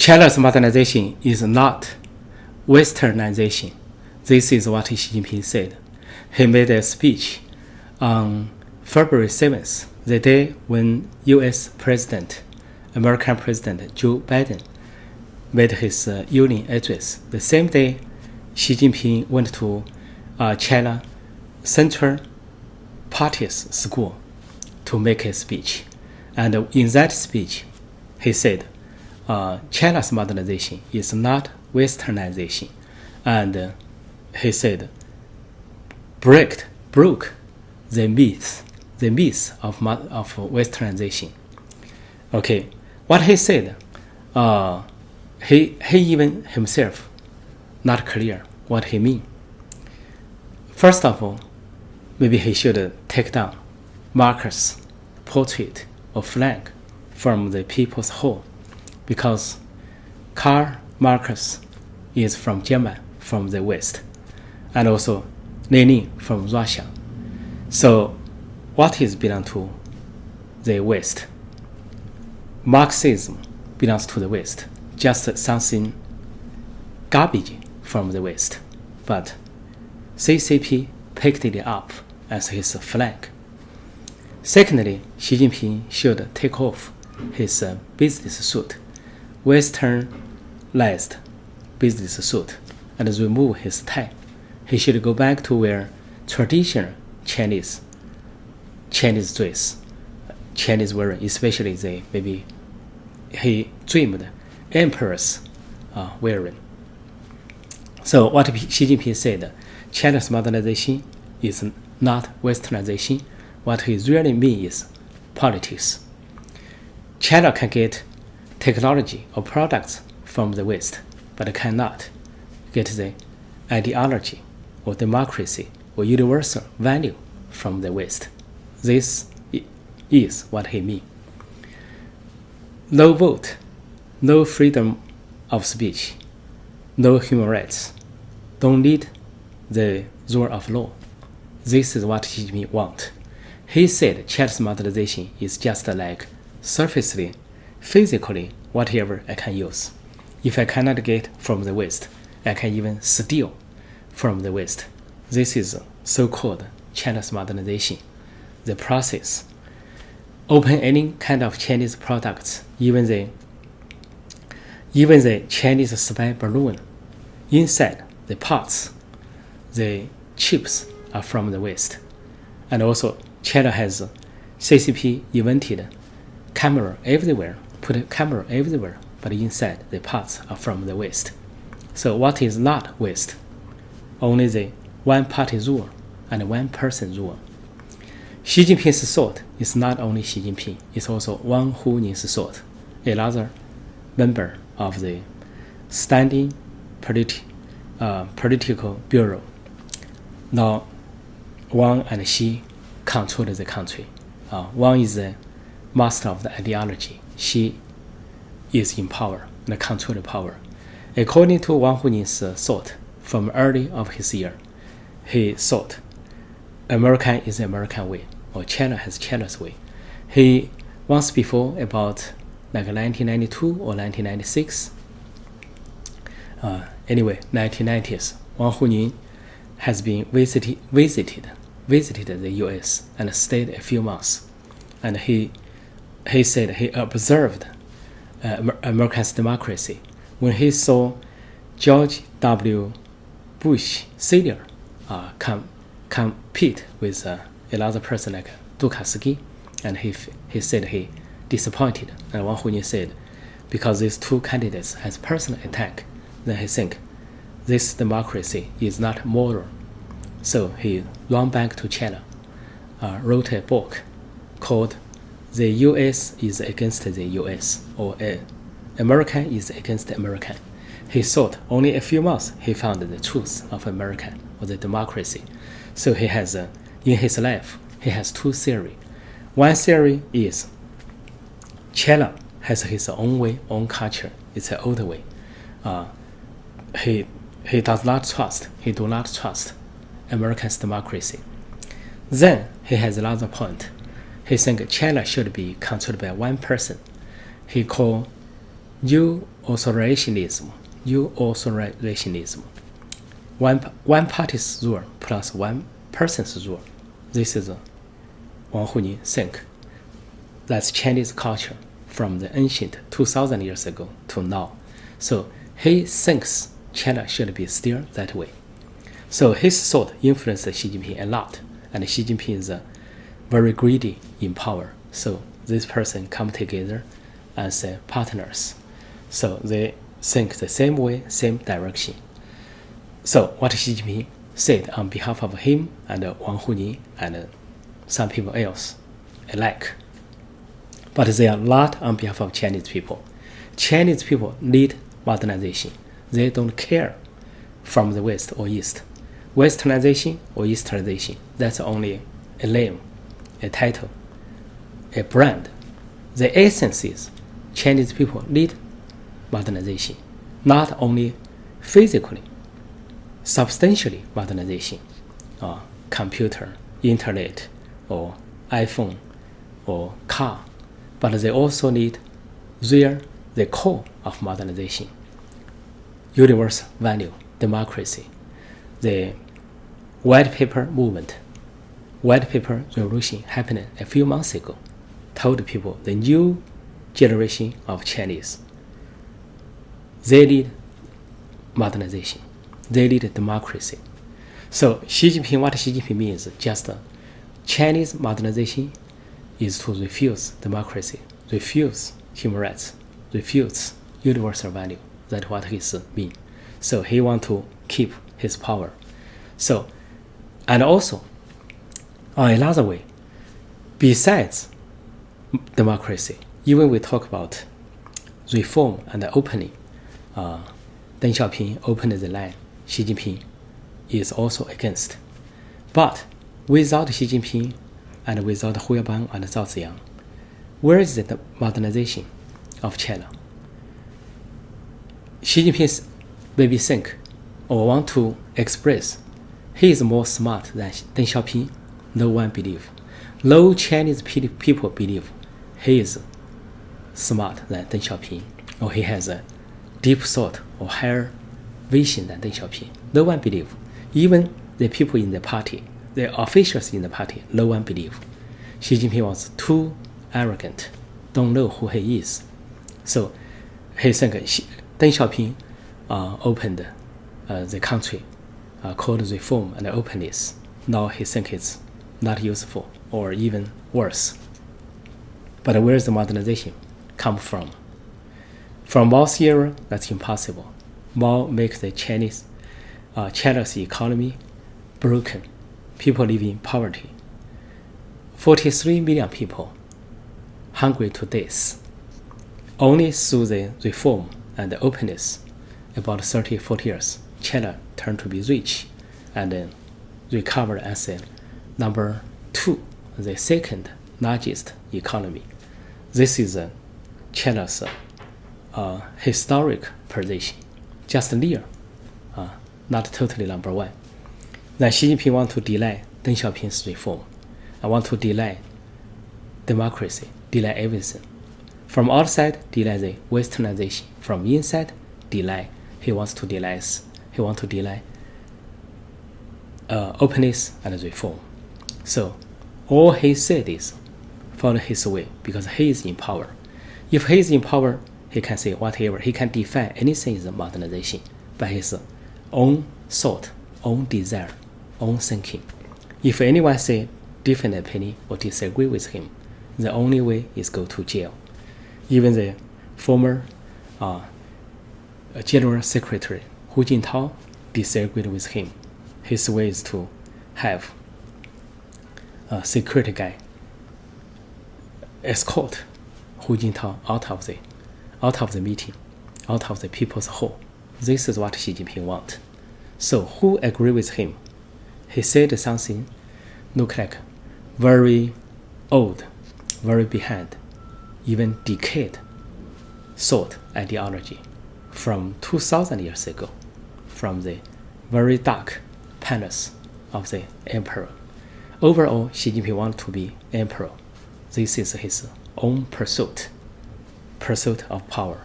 China's modernization is not Westernization. This is what Xi Jinping said. He made a speech on February 7th, the day when U.S. American President Joe Biden made his union address. The same day, Xi Jinping went to China Central Party's school to make a speech. And in that speech, he said, China's modernization is not Westernization. And he said, broke the myth of Westernization. Okay, what he said, he even himself not clear what he mean. First of all, maybe he should take down Marcus' portrait or flag from the People's Hall, because Karl Marx is from Germany, from the West, and also Lenin from Russia. So what is belong to the West? Marxism belongs to the West, just something garbage from the West. But CCP picked it up as his flag. Secondly, Xi Jinping should take off his business suit, westernized business suit, and remove his tie. He should go back to wear traditional Chinese dress, Chinese wearing, especially maybe he dreamed emperors wearing. So what Xi Jinping said, China's modernization is not Westernization. What he really means is politics. China can get technology or products from the West, but cannot get the ideology or democracy or universal value from the West. This is what he means. No vote, no freedom of speech, no human rights, don't need the rule of law. This is what Xi Jinping wants. He said China's modernization is just like surfacely, physically, whatever I can use. If I cannot get from the West, I can even steal from the West. This is so-called China's modernization. The process. Open any kind of Chinese products, even the Chinese spy balloon. Inside, the parts, the chips are from the West. And also, China has CCP invented camera everywhere, put a camera everywhere, but inside the parts are from the West. So what is not West? Only the one-party rule and one-person rule. Xi Jinping's thought is not only Xi Jinping, it's also Wang Hunin's thought, another member of the Standing Political Bureau. Now, Wang and Xi control the country. Wang is the master of the ideology. Xi is in power and control the power. According to Wang Hunin's thought, from early of his year, he thought American is the American way, or China has China's way. He once before, about like 1992 or 1996, anyway, 1990s, Wang Hunin has been visited the U.S. and stayed a few months, and he said he observed America's democracy when he saw George W. Bush Sr. compete with another person like Dukasky, and he said he disappointed. And Wang Hunin said, because these two candidates has personal attack, then he think this democracy is not moral. So he ran back to China, wrote a book called "The U.S. is Against the U.S." or "American is Against American." He thought only a few months he found the truth of American or the democracy. So he has, in his life, he has two theories. One theory is China has his own way, own culture. It's an old way. He do not trust American's democracy. Then he has another point. He thinks China should be controlled by one person. He called New authoritarianism. One party's rule plus one person's rule. This is Wang Huning think. That's Chinese culture from the ancient 2,000 years ago to now. So he thinks China should be still that way. So his thought influenced Xi Jinping a lot, and Xi Jinping is very greedy in power. So this person come together as partners. So they think the same way, same direction. So what Xi Jinping said on behalf of him and Wang Huning and some people else alike. But they are not on behalf of Chinese people. Chinese people need modernization. They don't care from the West or East. Westernization or Easternization, that's only a name, a title, a brand. The essence is Chinese people need modernization, not only physically, substantially modernization, computer, internet, or iPhone, or car, but they also need the core of modernization, universal value, democracy. The white paper movement, white paper revolution happened a few months ago, told people the new generation of Chinese, they need modernization, they need democracy. So what Xi Jinping means just Chinese modernization is to refuse democracy, refuse human rights, refuse universal value. That's what he means. So he wants to keep his power. So, and also, on another way, besides democracy, even we talk about reform and opening, Deng Xiaoping opened the line, Xi Jinping is also against. But without Xi Jinping and without Hu Yaobang and Zhao Ziyang, where is the modernization of China? Xi Jinping maybe think or want to express he is more smart than Deng Xiaoping. No one believe. No Chinese people believe he is smart than Deng Xiaoping, or he has a deep thought or higher vision than Deng Xiaoping. No one believe. Even the people in the party, the officials in the party, no one believe. Xi Jinping was too arrogant, don't know who he is. So he think Deng Xiaoping opened the country, called reform and openness. Now he thinks it's not useful or even worse. But where does the modernization come from? From Mao's era, that's impossible. Mao makes the China's economy broken. People live in poverty. 43 million people hungry to death. Only through the reform and the openness, about 30-40 years, China turned to be rich and then recovered as a number 2, the second largest economy. This is China's historic position, just near, not totally number 1. Then Xi Jinping want to delay Deng Xiaoping's reform. I want to delay democracy, delay everything. From outside, delay the Westernization. From inside, delay. He wants to delay openness and reform. So all he said is follow his way because he is in power. If he is in power, he can say whatever. He can define anything as modernization by his own thought, own desire, own thinking. If anyone say different opinion or disagree with him, the only way is go to jail. Even the former General Secretary Hu Jintao disagreed with him. His way is to have a security guy escort Hu Jintao out of the meeting, out of the people's hall. This is what Xi Jinping wants. So who agree with him? He said something look like very old, very behind, even decayed thought ideology from 2,000 years ago, from the very dark palace of the emperor. Overall, Xi Jinping wants to be emperor. This is his own pursuit of power.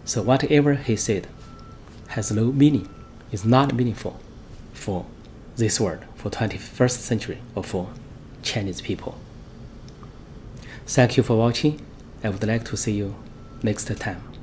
So whatever he said has no meaning, is not meaningful for this world, for 21st century, or for Chinese people. Thank you for watching. I would like to see you next time.